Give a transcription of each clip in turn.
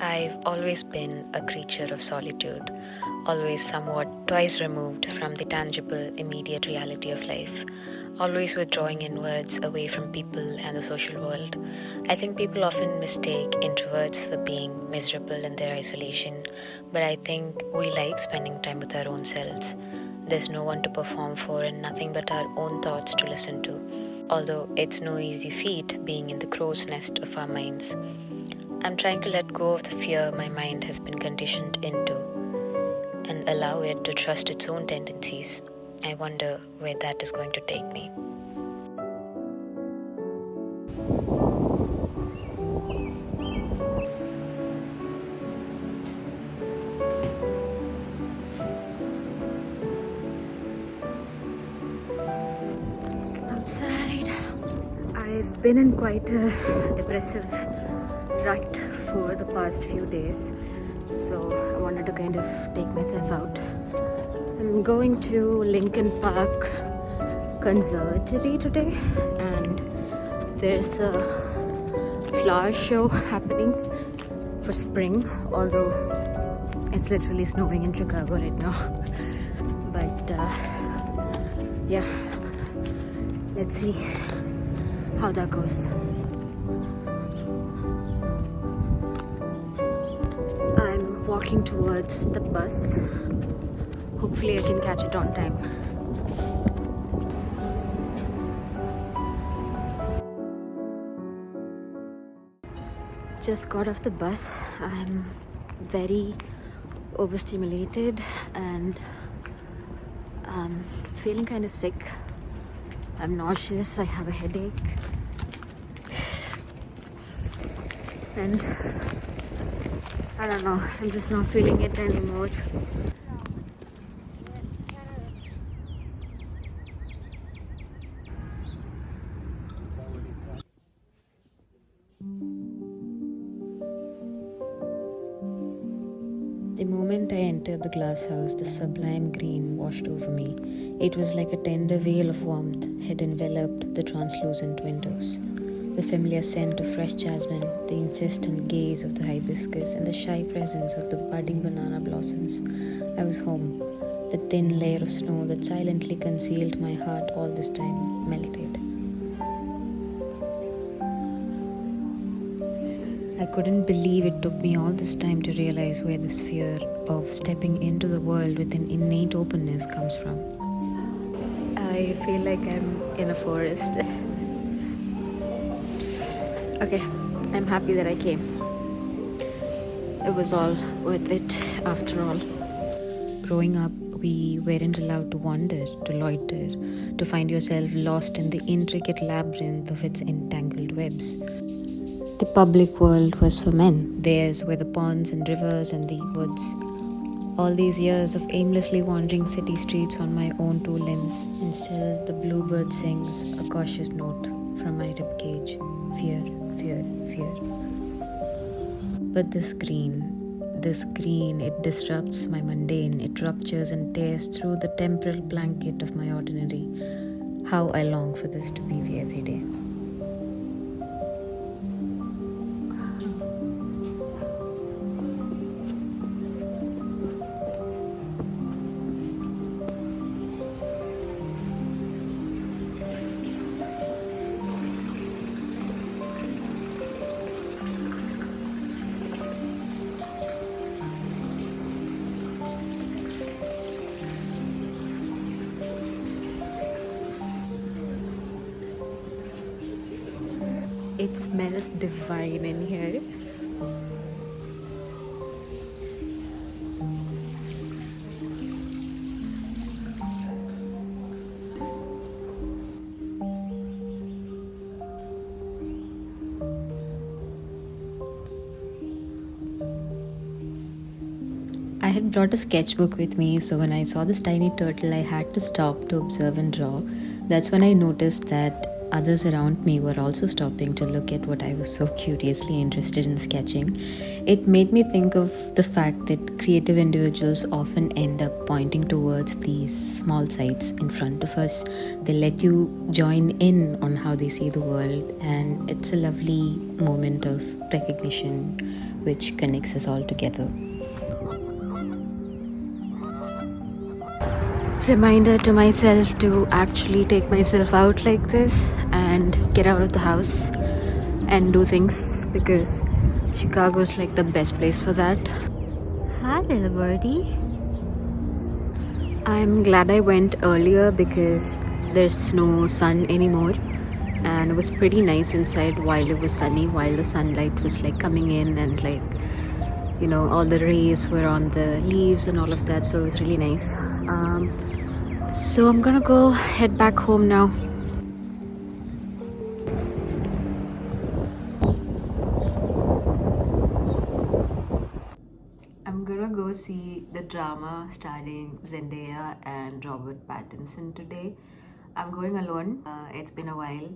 I've always been a creature of solitude, always somewhat twice removed from the tangible, immediate reality of life, always withdrawing inwards away from people and the social world. I think people often mistake introverts for being miserable in their isolation, but I think we like spending time with our own selves. There's no one to perform for and nothing but our own thoughts to listen to. Although it's no easy feat being in the crow's nest of our minds. I'm trying to let go of the fear my mind has been conditioned into and allow it to trust its own tendencies. I wonder where that is going to take me. Outside, I've been in quite a depressive rut for the past few days, so I wanted to kind of take myself out. I'm going to Lincoln Park Conservatory today, and there's a flower show happening for spring, although it's literally snowing in Chicago right now. But yeah, let's see how that goes. I'm walking towards the bus. Hopefully I can catch it on time. Just got off the bus. I'm very overstimulated and feeling kind of sick. I'm nauseous, I have a headache, and I don't know, I'm just not feeling it anymore. The moment I entered the glass house, the sublime green washed over me. It was like a tender veil of warmth had enveloped the translucent windows. The familiar scent of fresh jasmine, the insistent gaze of the hibiscus, and the shy presence of the budding banana blossoms. I was home. The thin layer of snow that silently concealed my heart all this time melted. I couldn't believe it took me all this time to realize where this fear of stepping into the world with an innate openness comes from. I feel like I'm in a forest. Okay, I'm happy that I came. It was all worth it after all. Growing up, we weren't allowed to wander, to loiter, to find yourself lost in the intricate labyrinth of its entangled webs. The public world was for men. Theirs were the ponds and rivers and the woods. All these years of aimlessly wandering city streets on my own two limbs, and still the bluebird sings a cautious note from my ribcage. Fear, fear, fear. But this green, it disrupts my mundane. It ruptures and tears through the temporal blanket of my ordinary. How I long for this to be the everyday. It smells divine in here. I had brought a sketchbook with me, so when I saw this tiny turtle, I had to stop to observe and draw. That's when I noticed that others around me were also stopping to look at what I was so curiously interested in sketching, it made me think of the fact that creative individuals often end up pointing towards these small sites in front of us. They let you join in on how they see the world, and it's a lovely moment of recognition which connects us all together. Reminder to myself to actually take myself out like this and get out of the house and do things, because Chicago's like the best place for that. Hi, little birdie. I'm glad I went earlier because there's no sun anymore, and it was pretty nice inside while it was sunny, while the sunlight was like coming in, and like, you know, all the rays were on the leaves and all of that, so it was really nice. So I'm gonna go head back home now. I'm gonna go see the drama starring Zendaya and Robert Pattinson today. I'm going alone. It's been a while.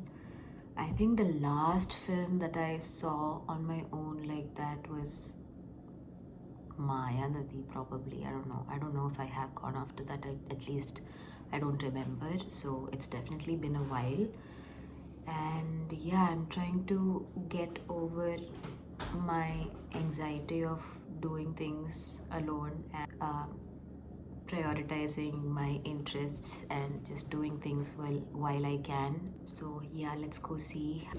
I think the last film that I saw on my own like that was Maya Nadi, probably. I don't know if I have gone after that. At least I don't remember. So it's definitely been a while. And yeah, I'm trying to get over my anxiety of doing things alone and prioritizing my interests and just doing things while I can. So yeah, let's go see.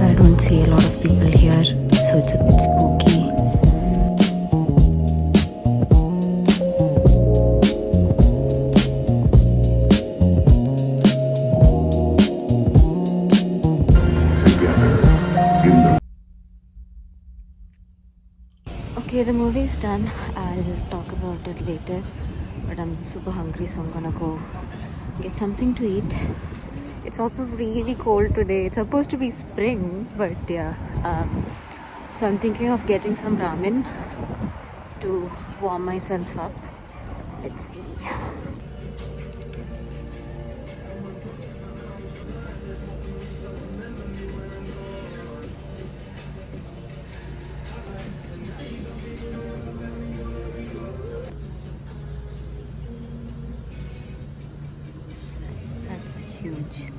I don't see a lot of people here, so it's a bit spooky. Okay, the movie's done. I'll talk about it later, but I'm super hungry, so I'm gonna go get something to eat. It's also really cold today. It's supposed to be spring, but yeah. So I'm thinking of getting some ramen to warm myself up. Let's see. That's huge.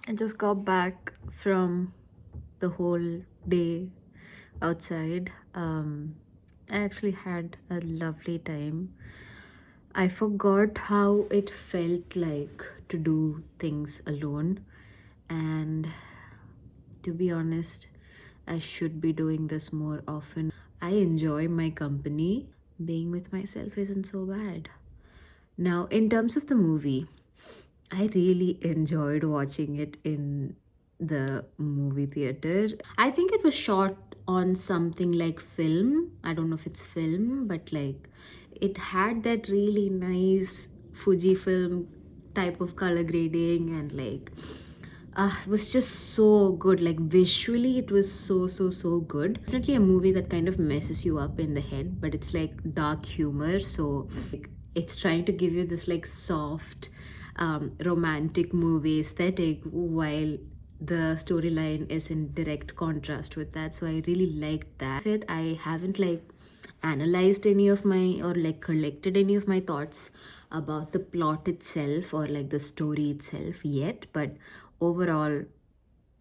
I just got back from the whole day outside. I actually had a lovely time. I forgot how it felt like to do things alone, and to be honest, I should be doing this more often. I enjoy my company. Being with myself isn't so bad. Now, in terms of the movie, I really enjoyed watching it in the movie theater. I think it was shot on something like film. I don't know if it's film, but like it had that really nice Fujifilm type of color grading, and like it was just so good. Like visually, it was so good. Definitely a movie that kind of messes you up in the head, but it's like dark humor, so like, it's trying to give you this like soft romantic movie aesthetic, while the storyline is in direct contrast with that. So I really liked that. I haven't like analyzed any of my, or like collected any of my thoughts about the plot itself or like the story itself yet, but overall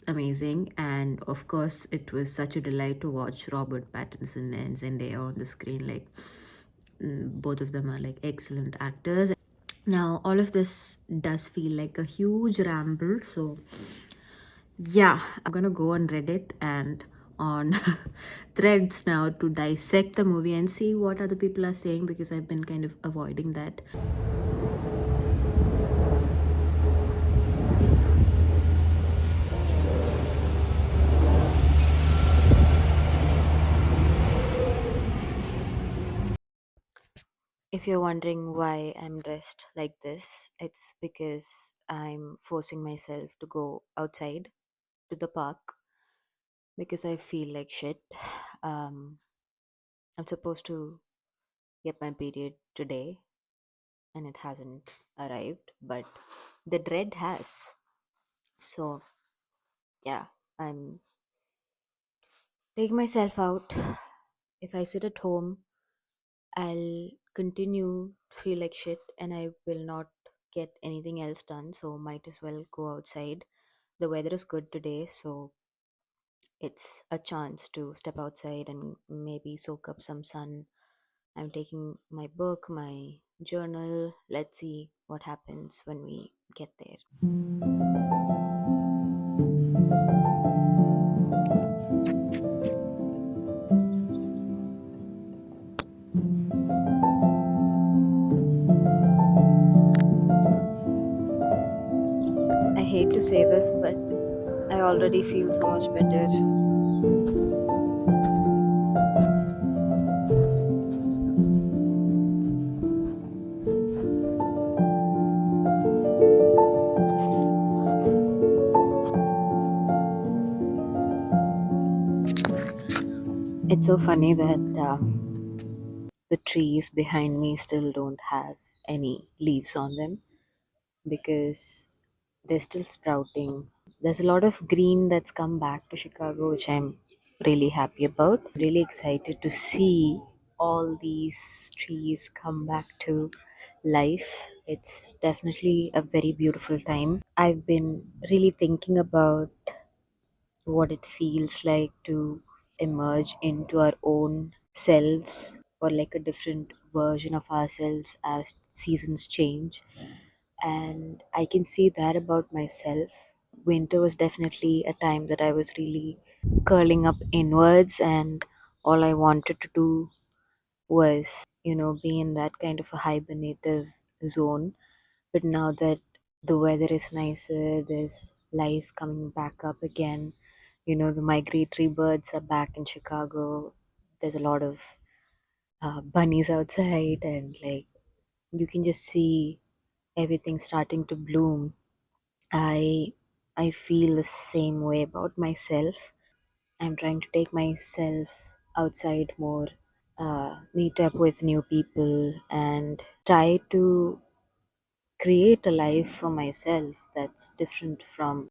amazing. And of course, it was such a delight to watch Robert Pattinson and Zendaya on the screen. Like both of them are like excellent actors. Now all of this does feel like a huge ramble, so yeah, I'm gonna go on Reddit and on threads now to dissect the movie and see what other people are saying, because I've been kind of avoiding that. If you're wondering why I'm dressed like this, it's because I'm forcing myself to go outside to the park because I feel like shit. Um, I'm supposed to get my period today and it hasn't arrived, but the dread has. So, yeah, I'm taking myself out. If I sit at home, I'll continue to feel like shit and I will not get anything else done. So, might as well go outside. The weather is good today, so it's a chance to step outside and maybe soak up some sun. I'm taking my book, my journal. Let's see what happens when we get there. I hate to say this, but I already feel so much better. It's so funny that the trees behind me still don't have any leaves on them because they're still sprouting. There's a lot of green that's come back to Chicago, which I'm really happy about. Really excited to see all these trees come back to life. It's definitely a very beautiful time. I've been really thinking about what it feels like to emerge into our own selves or like a different version of ourselves as seasons change. And I can see that about myself. Winter was definitely a time that I was really curling up inwards, and all I wanted to do was, be in that kind of a hibernative zone. But now that the weather is nicer, there's life coming back up again. The migratory birds are back in Chicago. There's a lot of bunnies outside, and like you can just see everything starting to bloom. I I feel the same way about myself. I'm trying to take myself outside more, meet up with new people, and try to create a life for myself that's different from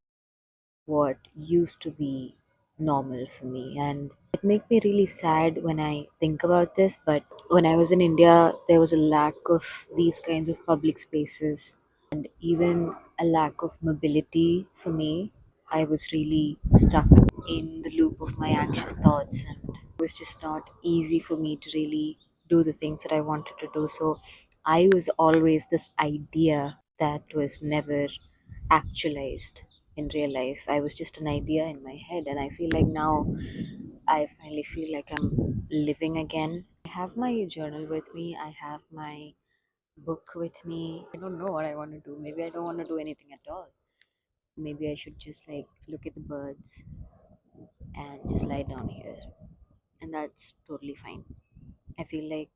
what used to be normal for me. And it makes me really sad when I think about this. But when I was in India, there was a lack of these kinds of public spaces and even a lack of mobility for me. I was really stuck in the loop of my anxious thoughts, and it was just not easy for me to really do the things that I wanted to do. So I was always this idea that was never actualized in real life. I was just an idea in my head, and I feel like now I finally feel like I'm living again. I have my journal with me, I have my book with me. I don't know what I want to do. Maybe I don't want to do anything at all. Maybe I should just like look at the birds and just lie down here, and that's totally fine. I feel like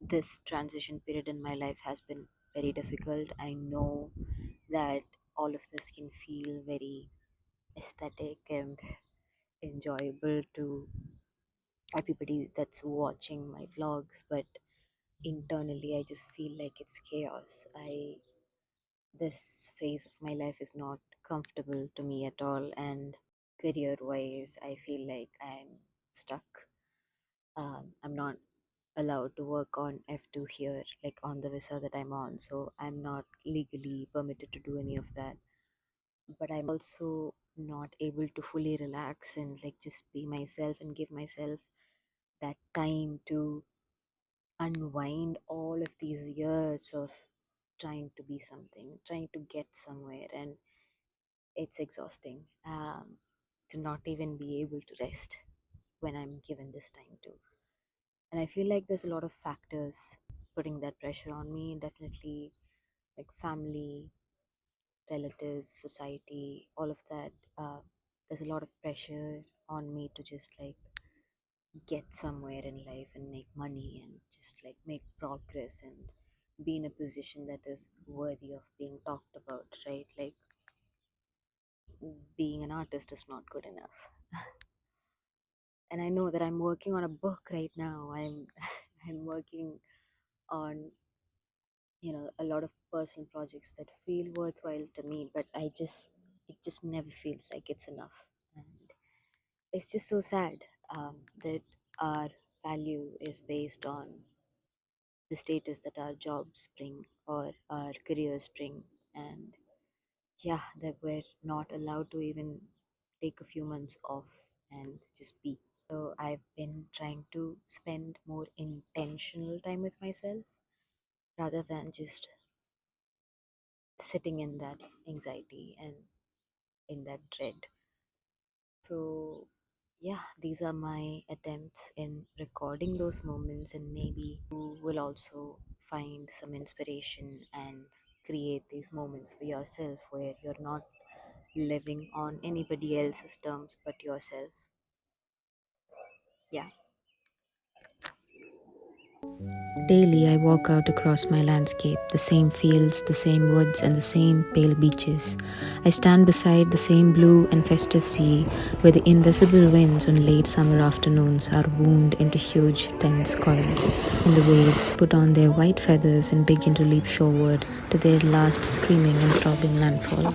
this transition period in my life has been very difficult. I know that all of this can feel very aesthetic and enjoyable to everybody that's watching my vlogs, but internally I just feel like it's chaos. I This phase of my life is not comfortable to me at all, and career wise I feel like I'm stuck. I'm not allowed to work on F2 here, like on the visa that I'm on, so I'm not legally permitted to do any of that. But I'm also not able to fully relax and like just be myself and give myself that time to unwind all of these years of trying to be something, trying to get somewhere, and it's exhausting to not even be able to rest when I'm given this time to. And I feel like there's a lot of factors putting that pressure on me. Definitely, like family, relatives, society, all of that. There's a lot of pressure on me to just like get somewhere in life and make money and just like make progress and be in a position that is worthy of being talked about, right? Like being an artist is not good enough. And I know that I'm working on a book right now. I'm working on, a lot of personal projects that feel worthwhile to me, but it just never feels like it's enough. And it's just so sad, that our value is based on the status that our jobs bring or our careers bring. And yeah, that we're not allowed to even take a few months off and just be. So I've been trying to spend more intentional time with myself rather than just sitting in that anxiety and in that dread. So yeah, these are my attempts in recording those moments, and maybe you will also find some inspiration and create these moments for yourself where you're not living on anybody else's terms but yourself. Yeah. Daily, I walk out across my landscape, the same fields, the same woods, and the same pale beaches. I stand beside the same blue and festive sea, where the invisible winds on late summer afternoons are wound into huge, tense coils, and the waves put on their white feathers and begin to leap shoreward to their last screaming and throbbing landfall.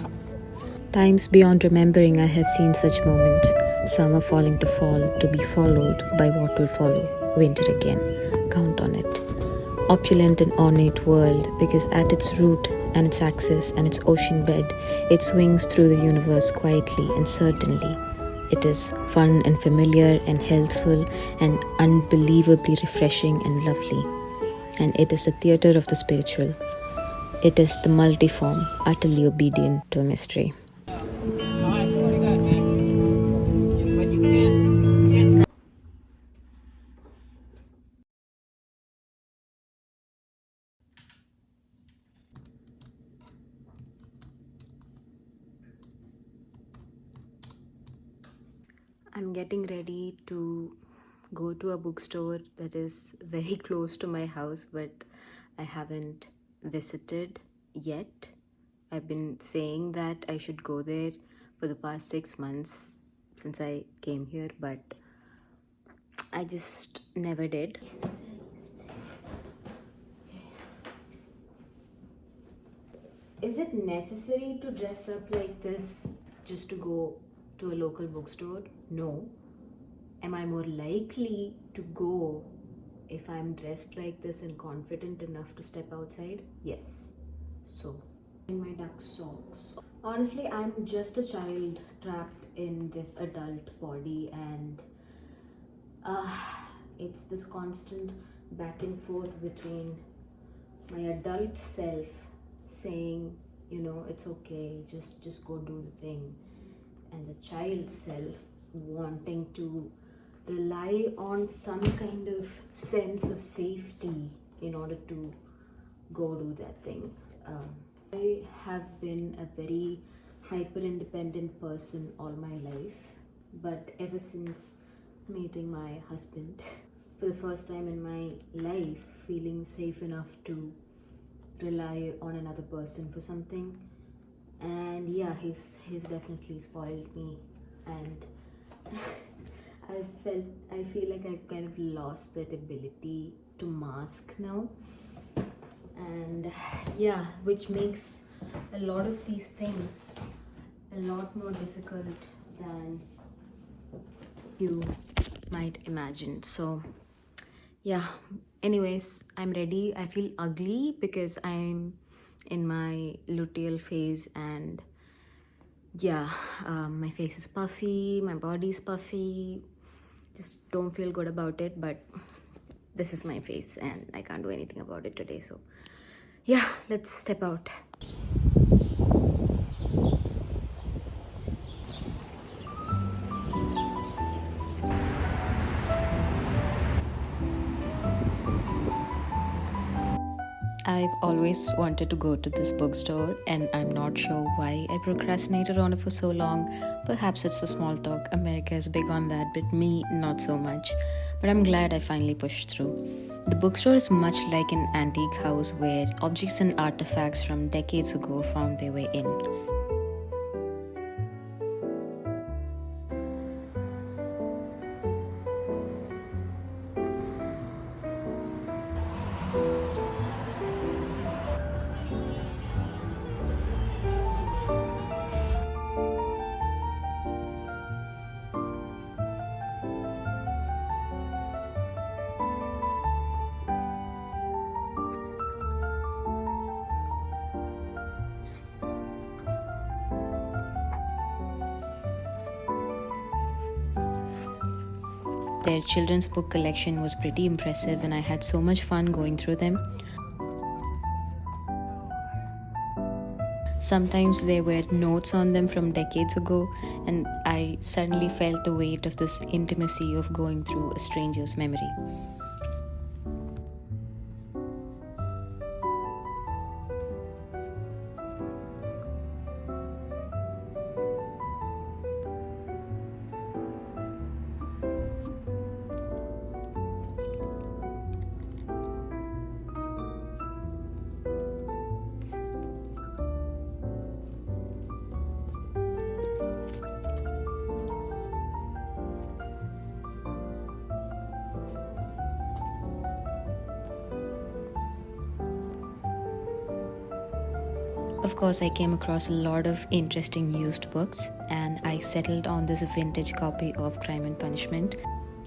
Times beyond remembering, I have seen such moments. Summer falling to be followed by what will follow, winter again. Count on it. Opulent and ornate world, because at its root and its axis and its ocean bed, it swings through the universe quietly and certainly. It is fun and familiar and healthful and unbelievably refreshing and lovely. And it is the theater of the spiritual. It is the multiform, utterly obedient to a mystery. I'm getting ready to go to a bookstore that is very close to my house, but I haven't visited yet. I've been saying that I should go there for the past 6 months since I came here, but I just never did. Is it necessary to dress up like this just to go to a local bookstore? No. Am I more likely to go if I'm dressed like this and confident enough to step outside? Yes. So, in my duck socks. Honestly, I'm just a child trapped in this adult body, and uh, it's this constant back and forth between my adult self saying, it's okay, just go do the thing, and the child self wanting to rely on some kind of sense of safety in order to go do that thing. I have been a very hyper independent person all my life, but ever since meeting my husband, for the first time in my life, feeling safe enough to rely on another person for something. And yeah, he's definitely spoiled me, and I feel like I've kind of lost that ability to mask now. And yeah, which makes a lot of these things a lot more difficult than you might imagine. So yeah, anyways, I'm ready. I feel ugly because I'm in my luteal phase, and yeah, my face is puffy, my body's puffy. Just don't feel good about it, but this is my face and I can't do anything about it today. So yeah, let's step out. I've always wanted to go to this bookstore, and I'm not sure why I procrastinated on it for so long. Perhaps it's the small talk. America is big on that, but me, not so much. But I'm glad I finally pushed through. The bookstore is much like an antique house where objects and artifacts from decades ago found their way in. Their children's book collection was pretty impressive, and I had so much fun going through them. Sometimes there were notes on them from decades ago, and I suddenly felt the weight of this intimacy of going through a stranger's memory. Of course, I came across a lot of interesting used books, and I settled on this vintage copy of Crime and Punishment.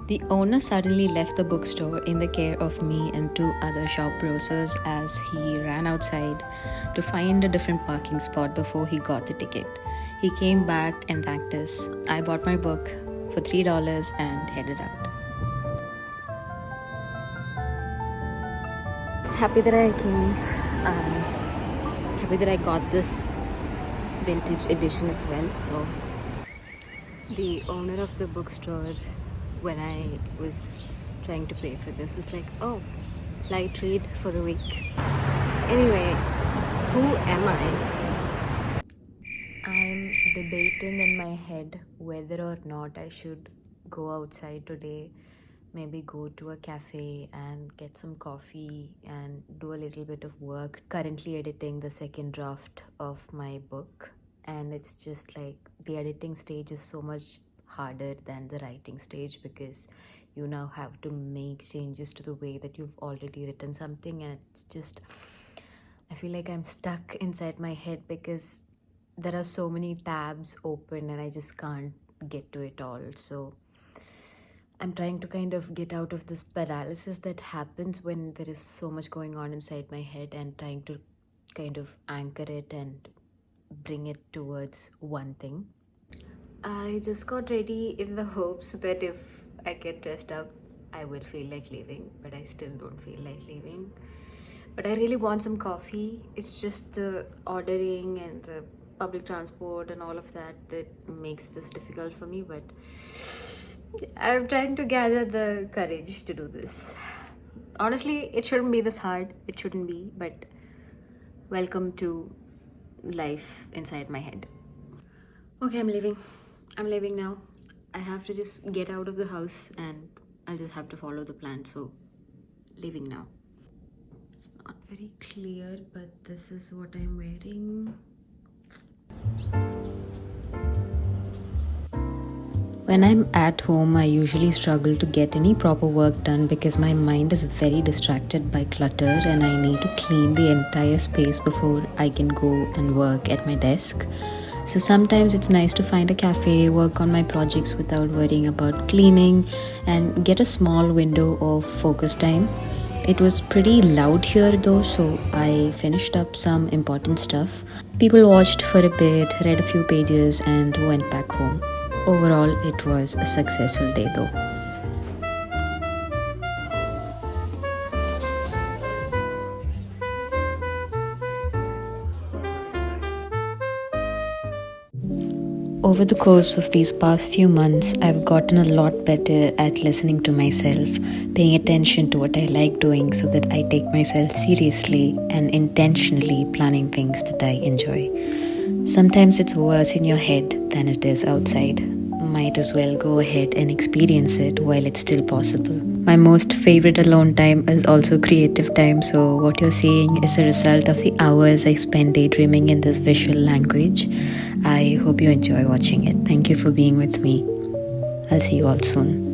The owner suddenly left the bookstore in the care of me and two other shop browsers as he ran outside to find a different parking spot before he got the ticket. He came back and thanked us. I bought my book for $3 and headed out. Happy that I came. Happy that I got this vintage edition as well. So the owner of the bookstore, when I was trying to pay for this, was like, "Oh, light read for the week." Anyway, who am I? I'm debating in my head whether or not I should go outside today, maybe go to a cafe and get some coffee and do a little bit of work. Currently editing the second draft of my book, and it's just like the editing stage is so much harder than the writing stage because you now have to make changes to the way that you've already written something, and it's just, I feel like I'm stuck inside my head because there are so many tabs open and I just can't get to it all. So I'm trying to kind of get out of this paralysis that happens when there is so much going on inside my head, and trying to kind of anchor it and bring it towards one thing. I just got ready in the hopes that if I get dressed up, I will feel like leaving, but I still don't feel like leaving. But I really want some coffee. It's just the ordering and the public transport and all of that that makes this difficult for me, but I'm trying to gather the courage to do this. Honestly, it shouldn't be this hard. It shouldn't be, but welcome to life inside my head. Okay, I'm leaving. I'm leaving now. I have to just get out of the house and I'll just have to follow the plan. So, leaving now. It's not very clear, but this is what I'm wearing. When I'm at home, I usually struggle to get any proper work done because my mind is very distracted by clutter and I need to clean the entire space before I can go and work at my desk. So sometimes it's nice to find a cafe, work on my projects without worrying about cleaning, and get a small window of focus time. It was pretty loud here though, so I finished up some important stuff. People watched for a bit, read a few pages, and went back home. Overall, it was a successful day though. Over the course of these past few months, I've gotten a lot better at listening to myself, paying attention to what I like doing so that I take myself seriously and intentionally planning things that I enjoy. Sometimes it's worse in your head than it is outside. Might as well go ahead and experience it while it's still possible. My most favorite alone time is also creative time, so what you're seeing is a result of the hours I spend daydreaming in this visual language. I hope you enjoy watching it. Thank you for being with me. I'll see you all soon.